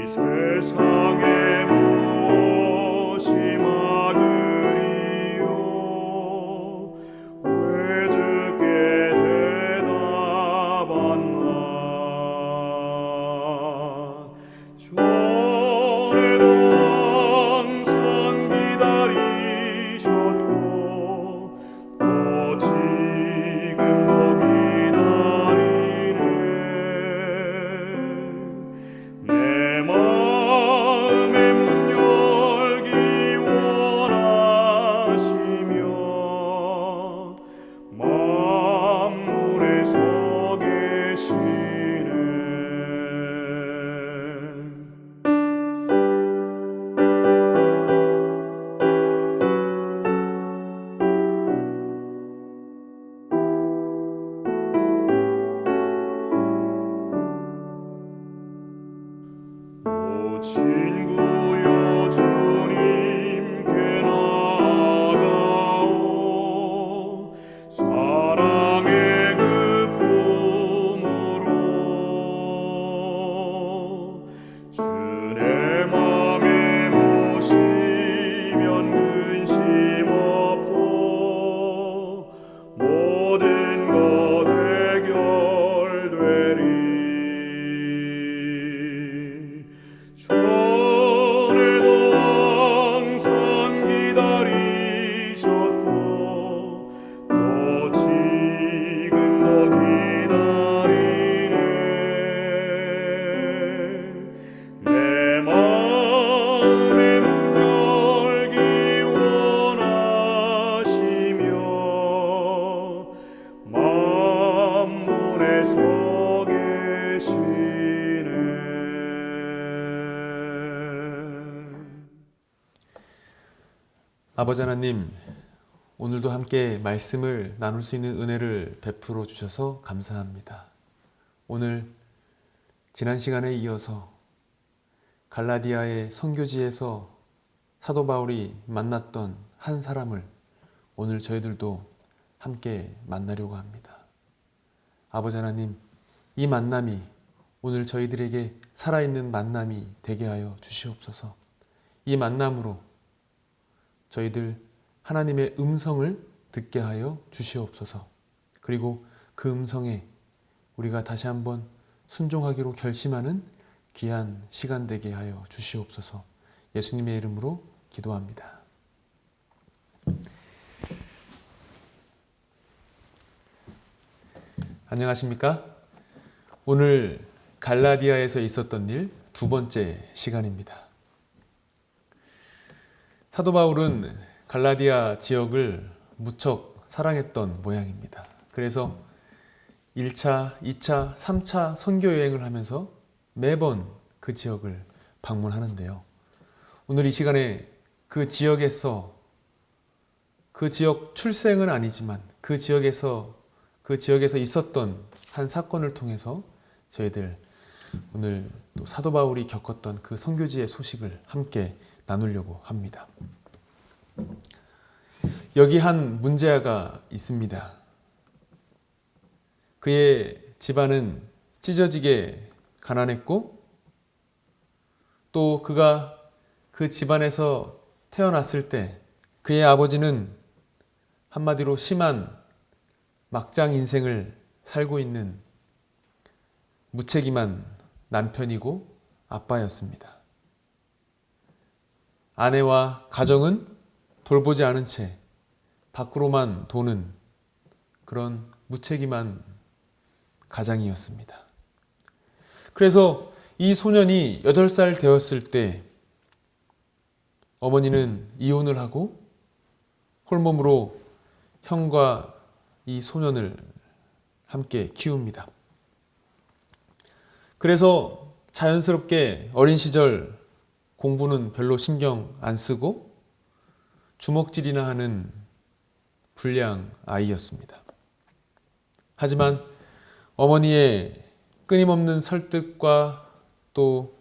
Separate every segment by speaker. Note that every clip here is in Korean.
Speaker 1: 세상에 무엇이 많으리요 왜 주께 대답하나 전에도 항상 기다리셨고 또 지금도 기다리네 내 마음의 문 열기 원하시며 만물에 서 계시네 오 친구여 주님께 나아가오 사랑의 그 품으로 주의 맘에 모시면 근심 없고 모든 것 해결되리 전에도 항상 기다리셨고 또 지금도 기다리네 내 마음의 문 열기 원하시며 만물에 서 계시네
Speaker 2: 아버지 하나님, 오늘도 함께 말씀을 나눌 수 있는 은혜를 베풀어 주셔서 감사합니다. 오늘 지난 시간에 이어서 갈라디아의 선교지에서 사도 바울이 만났던 한 사람을 오늘 저희들도 함께 만나려고 합니다. 아버지 하나님, 이 만남이 오늘 저희들에게 살아있는 만남이 되게 하여 주시옵소서. 이 만남으로 저희들 하나님의 음성을 듣게 하여 주시옵소서. 그리고 그 음성에 우리가 다시 한번 순종하기로 결심하는 귀한 시간 되게 하여 주시옵소서. 예수님의 이름으로 기도합니다. 안녕하십니까? 오늘 갈라디아에서 있었던 일 두 번째 시간입니다. 사도 바울은 갈라디아 지역을 무척 사랑했던 모양입니다. 그래서 1차, 2차, 3차 선교 여행을 하면서 매번 그 지역을 방문하는데요. 오늘 이 시간에 그 지역에서 그 지역 출생은 아니지만 그 지역에서 있었던 한 사건을 통해서 저희들 오늘 또 사도 바울이 겪었던 그 선교지의 소식을 함께 나누려고 합니다. 여기 한 문제아가 있습니다. 그의 집안은 찢어지게 가난했고 또 그가 그 집안에서 태어났을 때 그의 아버지는 한마디로 심한 막장 인생을 살고 있는 무책임한 남편이고 아빠였습니다. 아내와 가정은 돌보지 않은 채 밖으로만 도는 그런 무책임한 가장이었습니다. 그래서 이 소년이 8살 되었을 때 어머니는 이혼을 하고 홀몸으로 형과 이 소년을 함께 키웁니다. 그래서 자연스럽게 어린 시절 공부는 별로 신경 안 쓰고 주먹질이나 하는 불량 아이였습니다. 하지만 어머니의 끊임없는 설득과 또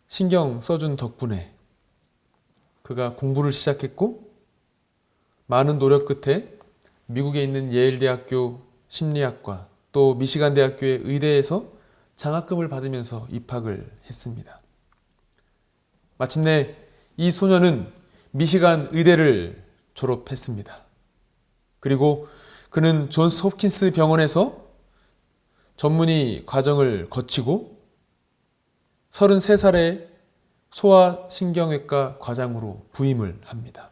Speaker 2: 신경 써준 덕분에 그가 공부를 시작했고 많은 노력 끝에 미국에 있는 예일대학교 심리학과 또 미시간 대학교의 의대에서 장학금을 받으면서 입학을 했습니다. 마침내 이 소녀는 미시간 의대를 졸업했습니다. 그리고 그는 존스 홉킨스 병원에서 전문의 과정을 거치고 33살에 소아신경외과 과장으로 부임을 합니다.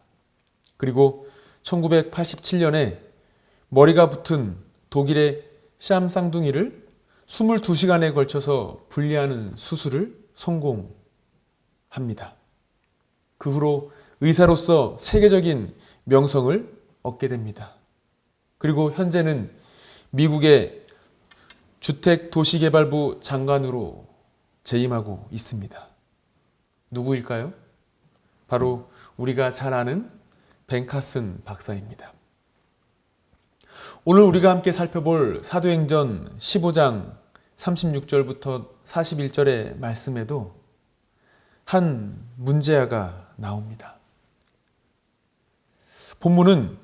Speaker 2: 그리고 1987년에 머리가 붙은 독일의 샴 쌍둥이를 22시간에 걸쳐서 분리하는 수술을 성공합니다. 그 후로 의사로서 세계적인 명성을 얻게 됩니다. 그리고 현재는 미국의 주택도시개발부 장관으로 재임하고 있습니다. 누구일까요? 바로 우리가 잘 아는 벤 카슨 박사입니다. 오늘 우리가 함께 살펴볼 사도행전 15장 36절부터 41절의 말씀에도 한 문제아가 나옵니다. 본문은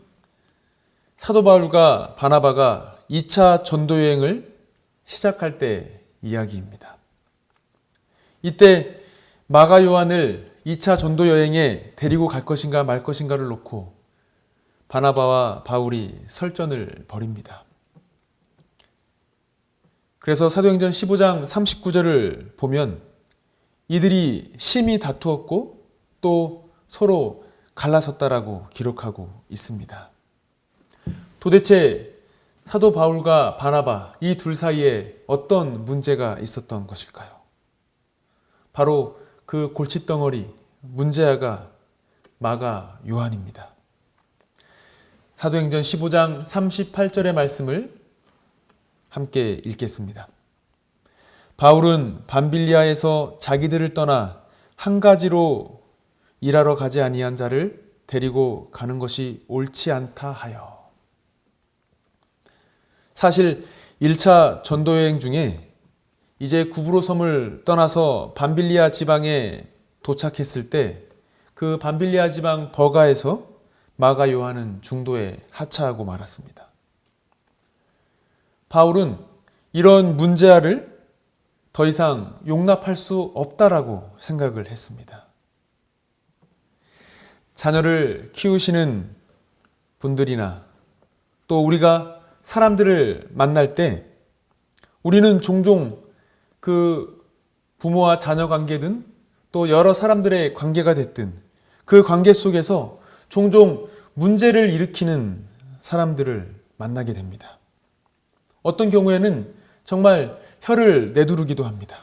Speaker 2: 사도 바울과 바나바가 2차 전도 여행을 시작할 때 이야기입니다. 이때 마가 요한을 2차 전도 여행에 데리고 갈 것인가 말 것인가를 놓고 바나바와 바울이 설전을 벌입니다. 그래서 사도행전 15장 39절을 보면 이들이 심히 다투었고 또 서로 갈라섰다라고 기록하고 있습니다. 도대체 사도 바울과 바나바 이 둘 사이에 어떤 문제가 있었던 것일까요? 바로 그 골칫덩어리 문제아가 마가 요한입니다. 사도행전 15장 38절의 말씀을 함께 읽겠습니다. 바울은 밤빌리아에서 자기들을 떠나 한 가지로 일하러 가지 아니한 자를 데리고 가는 것이 옳지 않다 하여. 사실 1차 전도여행 중에 이제 구브로 섬을 떠나서 밤빌리아 지방에 도착했을 때 그 밤빌리아 지방 버가에서 마가 요한은 중도에 하차하고 말았습니다. 바울은 이런 문제아를 더 이상 용납할 수 없다라고 생각을 했습니다. 자녀를 키우시는 분들이나 또 우리가 사람들을 만날 때 우리는 종종 그 부모와 자녀 관계든 또 여러 사람들의 관계가 됐든 그 관계 속에서 종종 문제를 일으키는 사람들을 만나게 됩니다. 어떤 경우에는 정말 혀를 내두르기도 합니다.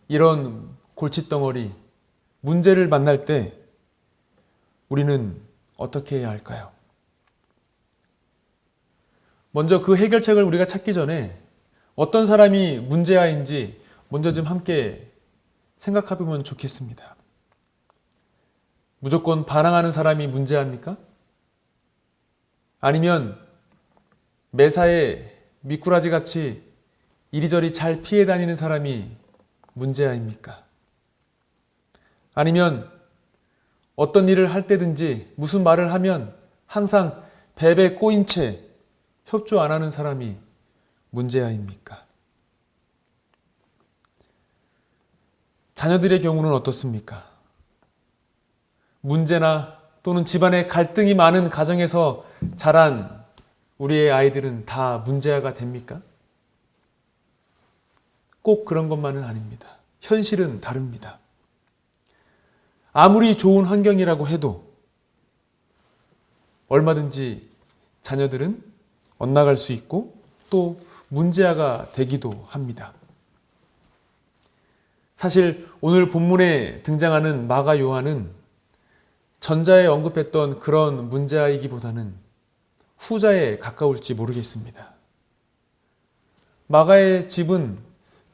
Speaker 2: 이런 골칫덩어리, 문제를 만날 때 우리는 어떻게 해야 할까요? 먼저 그 해결책을 우리가 찾기 전에 어떤 사람이 문제아인지 먼저 좀 함께 생각해 보면 좋겠습니다. 무조건 반항하는 사람이 문제아입니까? 아니면 매사에 미꾸라지 같이 이리저리 잘 피해 다니는 사람이 문제아입니까? 아니면 어떤 일을 할 때든지 무슨 말을 하면 항상 배 꼬인 채 협조 안 하는 사람이 문제아입니까? 자녀들의 경우는 어떻습니까? 문제나 또는 집안에 갈등이 많은 가정에서 자란 우리의 아이들은 다 문제아가 됩니까? 꼭 그런 것만은 아닙니다. 현실은 다릅니다. 아무리 좋은 환경이라고 해도 얼마든지 자녀들은 엇나갈 수 있고 또 문제아가 되기도 합니다. 사실 오늘 본문에 등장하는 마가 요한은 전자에 언급했던 그런 문제아이기보다는 후자에 가까울지 모르겠습니다. 마가의 집은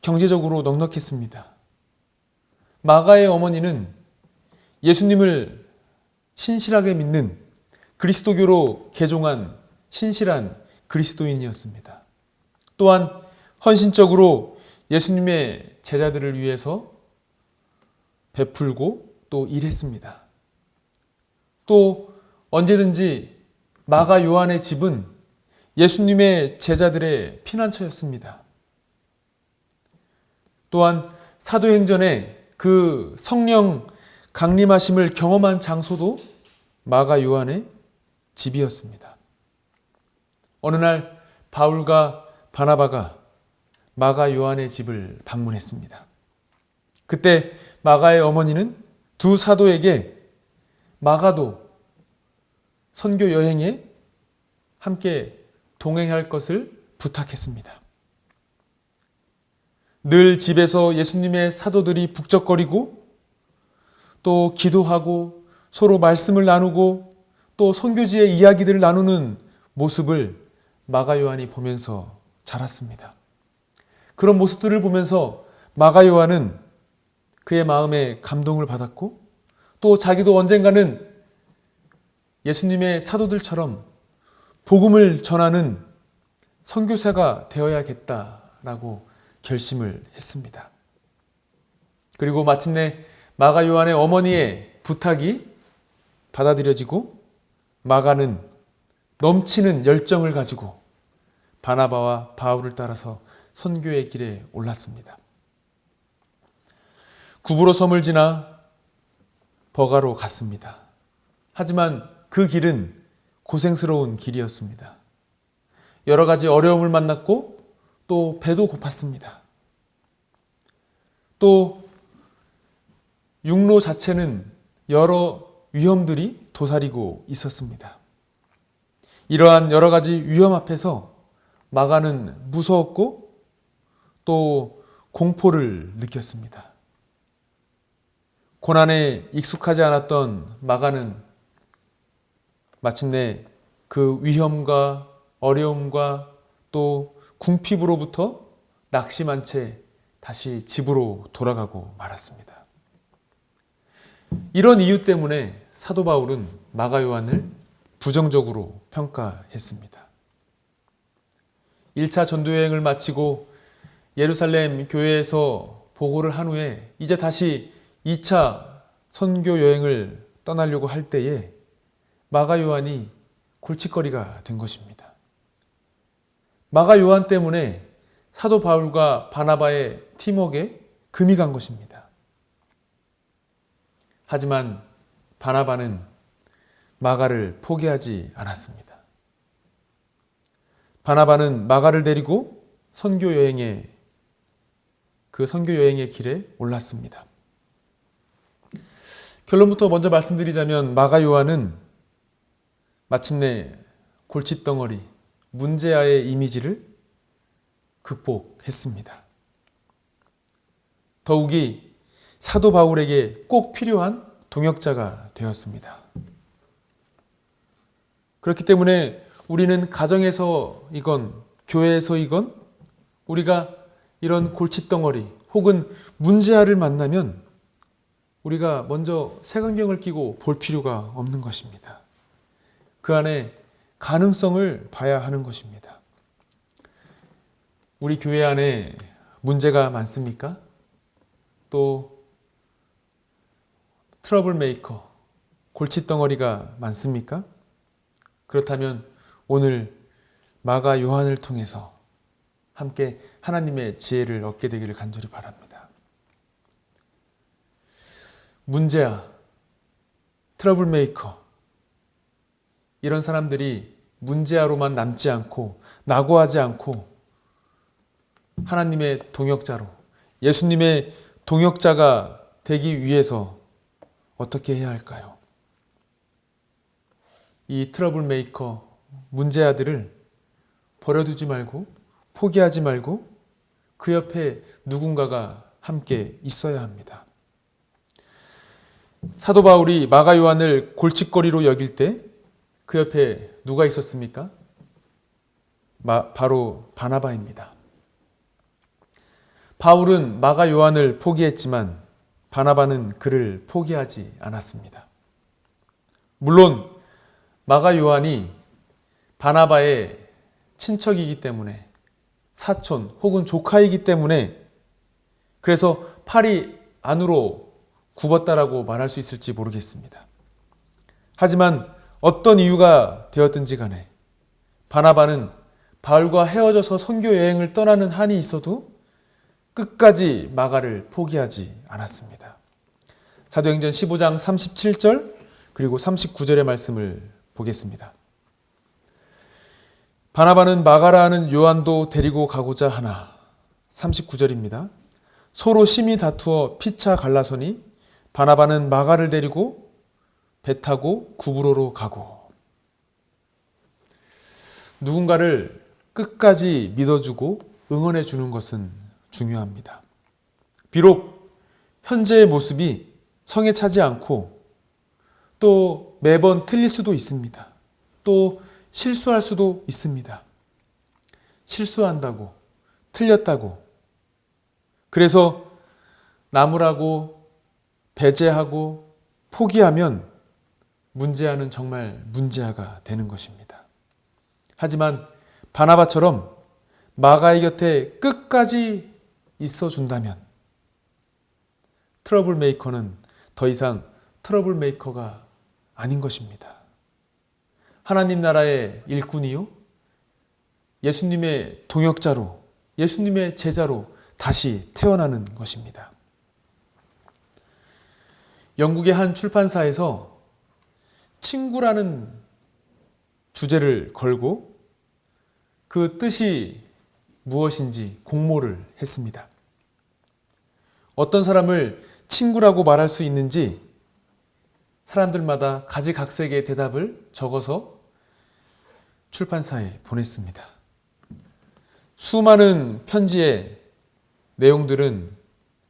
Speaker 2: 경제적으로 넉넉했습니다. 마가의 어머니는 예수님을 신실하게 믿는 그리스도교로 개종한 신실한 그리스도인이었습니다. 또한 헌신적으로 예수님의 제자들을 위해서 베풀고 또 일했습니다. 또 언제든지 마가 요한의 집은 예수님의 제자들의 피난처였습니다. 또한 사도행전에 그 그 성령 강림하심을 경험한 장소도 마가 요한의 집이었습니다. 어느 날 바울과 바나바가 마가 요한의 집을 방문했습니다. 그때 마가의 어머니는 두 사도에게 마가도 선교 여행에 함께 동행할 것을 부탁했습니다. 늘 집에서 예수님의 사도들이 북적거리고 또 기도하고 서로 말씀을 나누고 또 선교지의 이야기들을 나누는 모습을 마가 요한이 보면서 자랐습니다. 그런 모습들을 보면서 마가 요한은 그의 마음에 감동을 받았고 또 자기도 언젠가는 예수님의 사도들처럼 복음을 전하는 선교사가 되어야겠다라고 결심을 했습니다. 그리고 마침내 마가 요한의 어머니의 부탁이 받아들여지고 마가는 넘치는 열정을 가지고 바나바와 바울을 따라서 선교의 길에 올랐습니다. 구브로 섬을 지나 버가로 갔습니다. 하지만 그 길은 고생스러운 길이었습니다. 여러 가지 어려움을 만났고 또 배도 고팠습니다. 또 육로 자체는 여러 위험들이 도사리고 있었습니다. 이러한 여러 가지 위험 앞에서 마가는 무서웠고 또 공포를 느꼈습니다. 고난에 익숙하지 않았던 마가는 마침내 그 위험과 어려움과 또 궁핍으로부터 낙심한 채 다시 집으로 돌아가고 말았습니다. 이런 이유 때문에 사도 바울은 마가 요한을 부정적으로 평가했습니다. 1차 전도여행을 마치고 예루살렘 교회에서 보고를 한 후에 이제 다시 2차 선교 여행을 떠나려고 할 때에 마가 요한이 골칫거리가 된 것입니다. 마가 요한 때문에 사도 바울과 바나바의 팀워크에 금이 간 것입니다. 하지만 바나바는 마가를 포기하지 않았습니다. 바나바는 마가를 데리고 그 선교 여행의 길에 올랐습니다. 결론부터 먼저 말씀드리자면 마가 요한은 마침내 골칫덩어리, 문제아의 이미지를 극복했습니다. 더욱이 사도 바울에게 꼭 필요한 동역자가 되었습니다. 그렇기 때문에 우리는 가정에서이건 교회에서이건 우리가 이런 골칫덩어리 혹은 문제아를 만나면 우리가 먼저 색안경을 끼고 볼 필요가 없는 것입니다. 그 안에 가능성을 봐야 하는 것입니다. 우리 교회 안에 문제가 많습니까? 또 트러블 메이커, 골칫덩어리가 많습니까? 그렇다면 오늘 마가 요한을 통해서 함께 하나님의 지혜를 얻게 되기를 간절히 바랍니다. 문제야, 트러블 메이커, 이런 사람들이 문제아로만 남지 않고 낙오하지 않고 하나님의 동역자로 예수님의 동역자가 되기 위해서 어떻게 해야 할까요? 이 트러블 메이커, 문제아들을 버려두지 말고 포기하지 말고 그 옆에 누군가가 함께 있어야 합니다. 사도 바울이 마가 요한을 골칫거리로 여길 때 그 옆에 누가 있었습니까? 바로 바나바입니다. 바울은 마가 요한을 포기했지만 바나바는 그를 포기하지 않았습니다. 물론 마가 요한이 바나바의 친척이기 때문에 사촌 혹은 조카이기 때문에 그래서 팔이 안으로 굽었다라고 말할 수 있을지 모르겠습니다. 하지만 어떤 이유가 되었든지 간에 바나바는 바울과 헤어져서 선교 여행을 떠나는 한이 있어도 끝까지 마가를 포기하지 않았습니다. 사도행전 15장 37절 그리고 39절의 말씀을 보겠습니다. 바나바는 마가라 하는 요한도 데리고 가고자 하나. 39절입니다. 서로 심히 다투어 피차 갈라서니 바나바는 마가를 데리고 배 타고 구브로로 가고. 누군가를 끝까지 믿어주고 응원해 주는 것은 중요합니다. 비록 현재의 모습이 성에 차지 않고 또 매번 틀릴 수도 있습니다. 또 실수할 수도 있습니다. 실수한다고, 틀렸다고. 그래서 나무라고 배제하고 포기하면 문제아는 정말 문제아가 되는 것입니다. 하지만 바나바처럼 마가의 곁에 끝까지 있어준다면 트러블 메이커는 더 이상 트러블 메이커가 아닌 것입니다. 하나님 나라의 일꾼이요, 예수님의 동역자로, 예수님의 제자로 다시 태어나는 것입니다. 영국의 한 출판사에서 친구라는 주제를 걸고 그 뜻이 무엇인지 공모를 했습니다. 어떤 사람을 친구라고 말할 수 있는지 사람들마다 가지각색의 대답을 적어서 출판사에 보냈습니다. 수많은 편지의 내용들은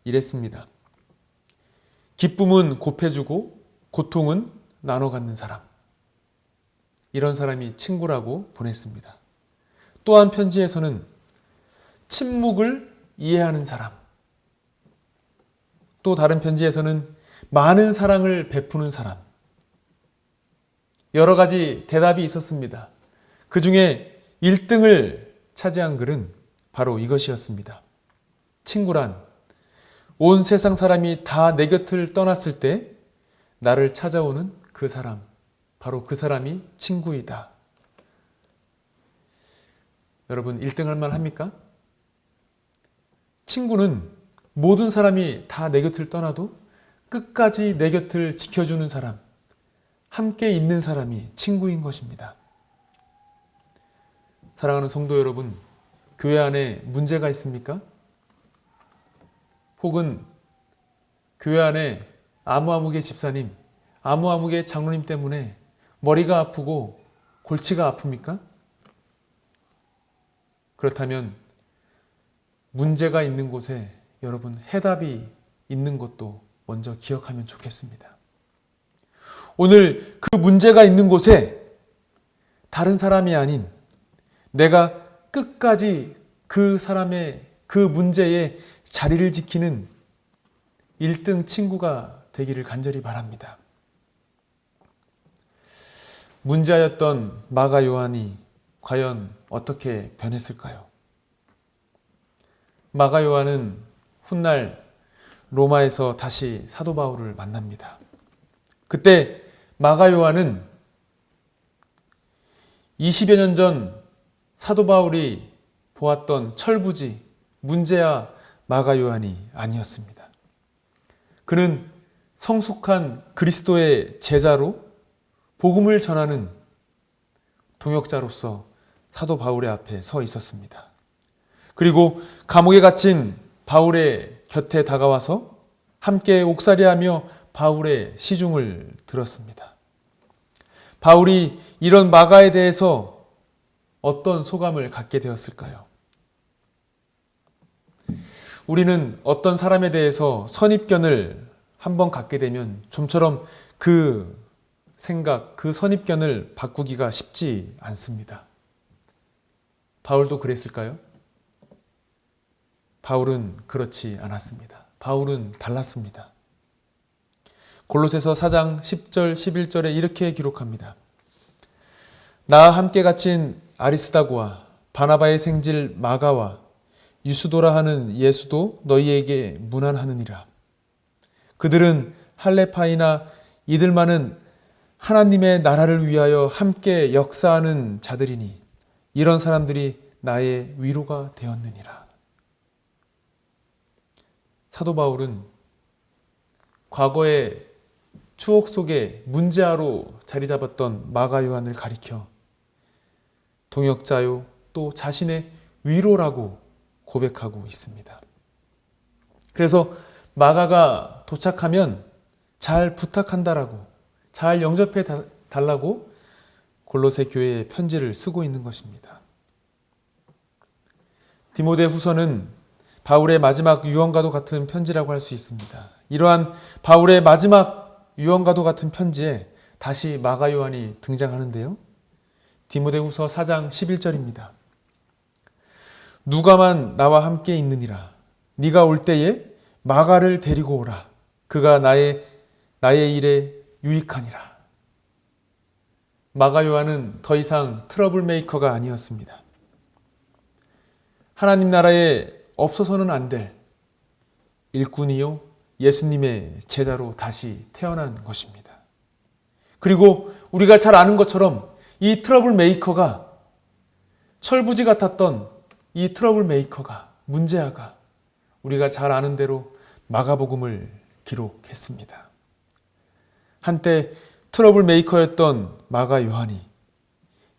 Speaker 2: 이랬습니다. 기쁨은 곱해주고 고통은 나눠 갖는 사람. 이런 사람이 친구라고 보냈습니다. 또한 편지에서는 침묵을 이해하는 사람. 또 다른 편지에서는 많은 사랑을 베푸는 사람. 여러 가지 대답이 있었습니다. 그 중에 1등을 차지한 글은 바로 이것이었습니다. 친구란 온 세상 사람이 다 내 곁을 떠났을 때 나를 찾아오는 그 사람, 바로 그 사람이 친구이다. 여러분, 1등 할 만합니까? 친구는 모든 사람이 다 내 곁을 떠나도 끝까지 내 곁을 지켜주는 사람, 함께 있는 사람이 친구인 것입니다. 사랑하는 성도 여러분, 교회 안에 문제가 있습니까? 혹은 교회 안에 아무개 집사님, 아무개 장로님 때문에 머리가 아프고 골치가 아픕니까? 그렇다면 문제가 있는 곳에 여러분 해답이 있는 것도 먼저 기억하면 좋겠습니다. 오늘 그 문제가 있는 곳에 다른 사람이 아닌 내가 끝까지 그 사람의 그 문제에 자리를 지키는 1등 친구가 되기를 간절히 바랍니다. 문제였던 마가 요한이 과연 어떻게 변했을까요? 마가 요한은 훗날 로마에서 다시 사도 바울을 만납니다. 그때 마가 요한은 20여 년 전 사도 바울이 보았던 철부지 문제아 마가 요한이 아니었습니다. 그는 성숙한 그리스도의 제자로 복음을 전하는 동역자로서 사도 바울의 앞에 서 있었습니다. 그리고 감옥에 갇힌 바울의 곁에 다가와서 함께 옥살이하며 바울의 시중을 들었습니다. 바울이 이런 마가에 대해서 어떤 소감을 갖게 되었을까요? 우리는 어떤 사람에 대해서 선입견을 한번 갖게 되면 좀처럼 그 생각, 그 선입견을 바꾸기가 쉽지 않습니다. 바울도 그랬을까요? 바울은 그렇지 않았습니다. 바울은 달랐습니다. 골로새서 4장 10절 11절에 이렇게 기록합니다. 나와 함께 갇힌 아리스다고와 바나바의 생질 마가와 유수도라 하는 예수도 너희에게 문안하느니라. 그들은 할레파이나 이들만은 하나님의 나라를 위하여 함께 역사하는 자들이니 이런 사람들이 나의 위로가 되었느니라. 사도 바울은 과거의 추억 속에 문제아로 자리 잡았던 마가 요한을 가리켜 동역자요 또 자신의 위로라고 고백하고 있습니다. 그래서 마가가 도착하면 잘 부탁한다라고, 잘 영접해 달라고 골로새 교회에 편지를 쓰고 있는 것입니다. 디모데 후서는 바울의 마지막 유언과도 같은 편지라고 할 수 있습니다. 이러한 바울의 마지막 유언과도 같은 편지에 다시 마가 요한이 등장하는데요. 디모데 후서 4장 11절입니다. 누가만 나와 함께 있느니라. 네가 올 때에 마가를 데리고 오라. 그가 나의 일에 유익하니라. 마가 요한은 더 이상 트러블 메이커가 아니었습니다. 하나님 나라에 없어서는 안 될 일꾼이요 예수님의 제자로 다시 태어난 것입니다. 그리고 우리가 잘 아는 것처럼 이 트러블 메이커가, 철부지 같았던 이 트러블 메이커가, 문제아가 우리가 잘 아는 대로 마가복음을 기록했습니다. 한때 트러블 메이커였던 마가 요한이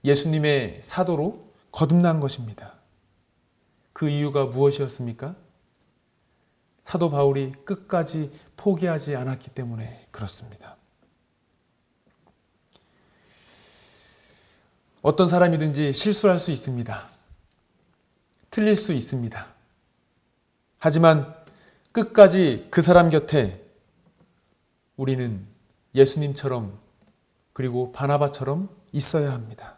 Speaker 2: 예수님의 사도로 거듭난 것입니다. 그 이유가 무엇이었습니까? 사도 바울이 끝까지 포기하지 않았기 때문에 그렇습니다. 어떤 사람이든지 실수할 수 있습니다. 틀릴 수 있습니다. 하지만 끝까지 그 사람 곁에 우리는 예수님처럼 그리고 바나바처럼 있어야 합니다.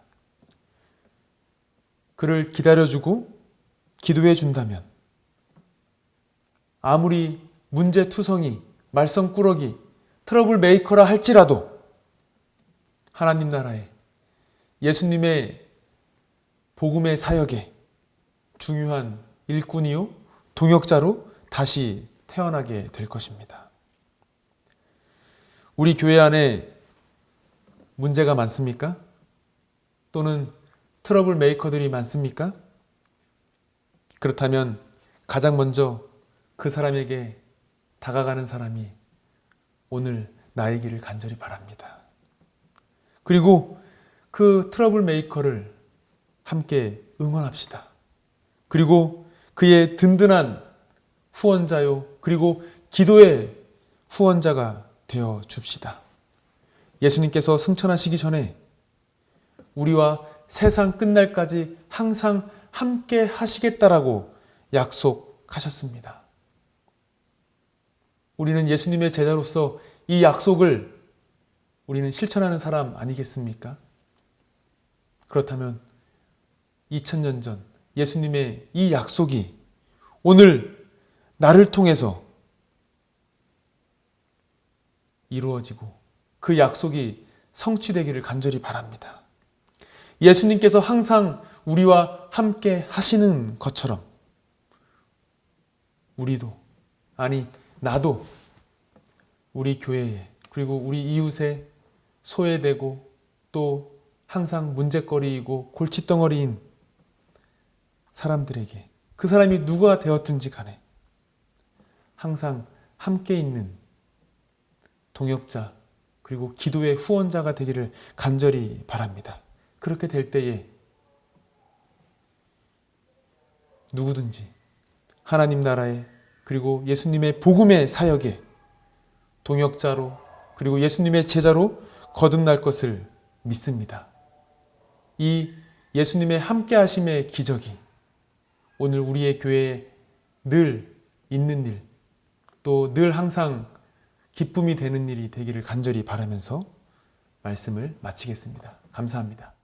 Speaker 2: 그를 기다려주고 기도해 준다면 아무리 문제투성이, 말썽꾸러기, 트러블 메이커라 할지라도 하나님 나라에 예수님의 복음의 사역에 중요한 일꾼이요 동역자로 다시 태어나게 될 것입니다. 우리 교회 안에 문제가 많습니까? 또는 트러블 메이커들이 많습니까? 그렇다면 가장 먼저 그 사람에게 다가가는 사람이 오늘 나이기를 간절히 바랍니다. 그리고 그 트러블 메이커를 함께 응원합시다. 그리고 그의 든든한 후원자요, 그리고 기도의 후원자가 되어 줍시다. 예수님께서 승천하시기 전에 우리와 세상 끝날까지 항상 함께 하시겠다라고 약속하셨습니다. 우리는 예수님의 제자로서 이 약속을 우리는 실천하는 사람 아니겠습니까? 그렇다면 2000년 전 예수님의 이 약속이 오늘 나를 통해서 이루어지고 그 약속이 성취되기를 간절히 바랍니다. 예수님께서 항상 우리와 함께 하시는 것처럼 우리도, 아니 나도 우리 교회에 그리고 우리 이웃에 소외되고 또 항상 문제거리이고 골칫덩어리인 사람들에게, 그 사람이 누가 되었든지 간에 항상 함께 있는 동역자 그리고 기도의 후원자가 되기를 간절히 바랍니다. 그렇게 될 때에 누구든지 하나님 나라에 그리고 예수님의 복음의 사역에 동역자로 그리고 예수님의 제자로 거듭날 것을 믿습니다. 이 예수님의 함께하심의 기적이 오늘 우리의 교회에 늘 있는 일, 또 늘 항상 기쁨이 되는 일이 되기를 간절히 바라면서 말씀을 마치겠습니다. 감사합니다.